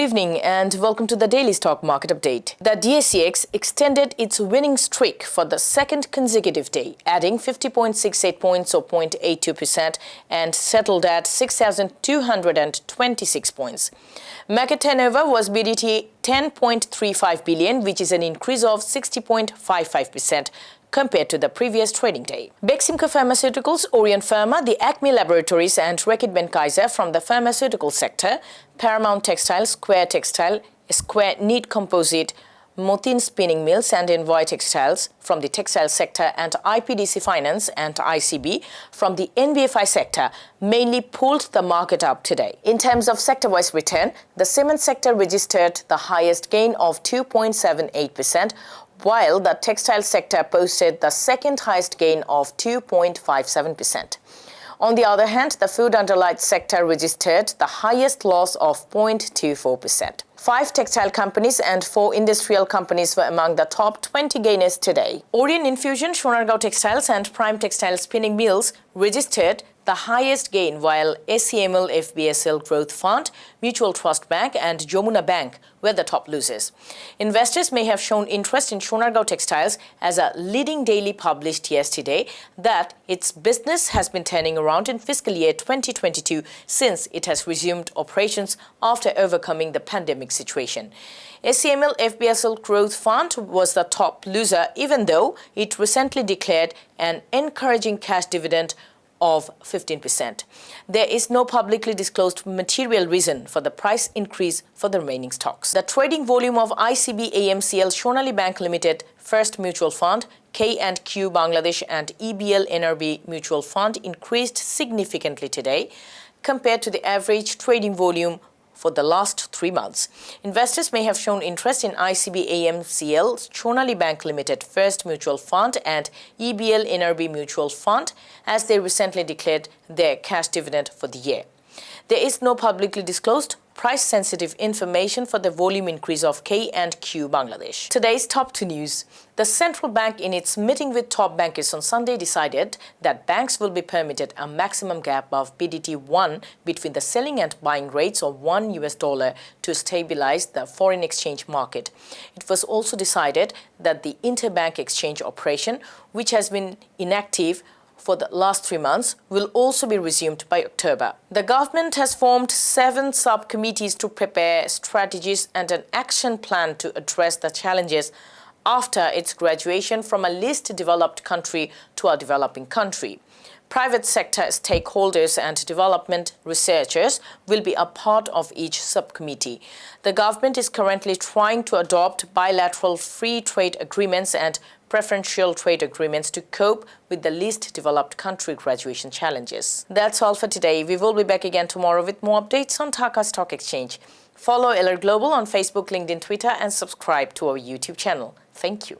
evening and welcome to the Daily Stock Market Update. The DACX extended its winning streak for the second consecutive day, adding 50.68 points or 0.82% and settled at 6,226 points. Market turnover was BDT 10.35 billion, which is an increase of 60.55%. compared to the previous trading day. Beximco Pharmaceuticals, Orion Pharma, the Acme Laboratories and Reckitt Benckiser from the pharmaceutical sector, Paramount Textile, Square Textile, Square Neat Composite, Motin Spinning Mills and Envoy Textiles from the textile sector and IPDC Finance and ICB from the NBFI sector mainly pulled the market up today. In terms of sector-wise return, the cement sector registered the highest gain of 2.78%, while the textile sector posted the second highest gain of 2.57%. On the other hand, the food and allied sector registered the highest loss of 0.24%. 5 textile companies and 4 industrial companies were among the top 20 gainers today. Orion Infusion, Sonargaon Textiles and Prime Textile Spinning Mills registered the highest gain, while SCML FBSL Growth Fund, Mutual Trust Bank and Jomuna Bank were the top losers. Investors may have shown interest in Sonargaon Textiles as a leading daily published yesterday that its business has been turning around in fiscal year 2022 since it has resumed operations after overcoming the pandemic situation. SCML FBSL Growth Fund was the top loser, even though it recently declared an encouraging cash dividend of 15%. There is no publicly disclosed material reason for the price increase for the remaining stocks. The trading volume of ICB AMCL Sonali Bank Limited First Mutual Fund, K&Q Bangladesh and EBL NRB Mutual Fund increased significantly today compared to the average trading volume for the last 3 months. Investors may have shown interest in ICB AMCL, Sonali Bank Limited First Mutual Fund and EBL NRB Mutual Fund as they recently declared their cash dividend for the year. There is no publicly disclosed price-sensitive information for the volume increase of K&Q Bangladesh. Today's top 2 news. The central bank in its meeting with top bankers on Sunday decided that banks will be permitted a maximum gap of BDT1 between the selling and buying rates of $1 to stabilize the foreign exchange market. It was also decided that the interbank exchange operation, which has been inactive for the last 3 months, will also be resumed by October. The government has formed 7 subcommittees to prepare strategies and an action plan to address the challenges after its graduation from a least developed country to a developing country. Private sector stakeholders and development researchers will be a part of each subcommittee. The government is currently trying to adopt bilateral free trade agreements and preferential trade agreements to cope with the least developed country graduation challenges. That's all for today. We will be back again tomorrow with more updates on Dhaka Stock Exchange. Follow Alert Global on Facebook, LinkedIn, Twitter and subscribe to our YouTube channel. Thank you.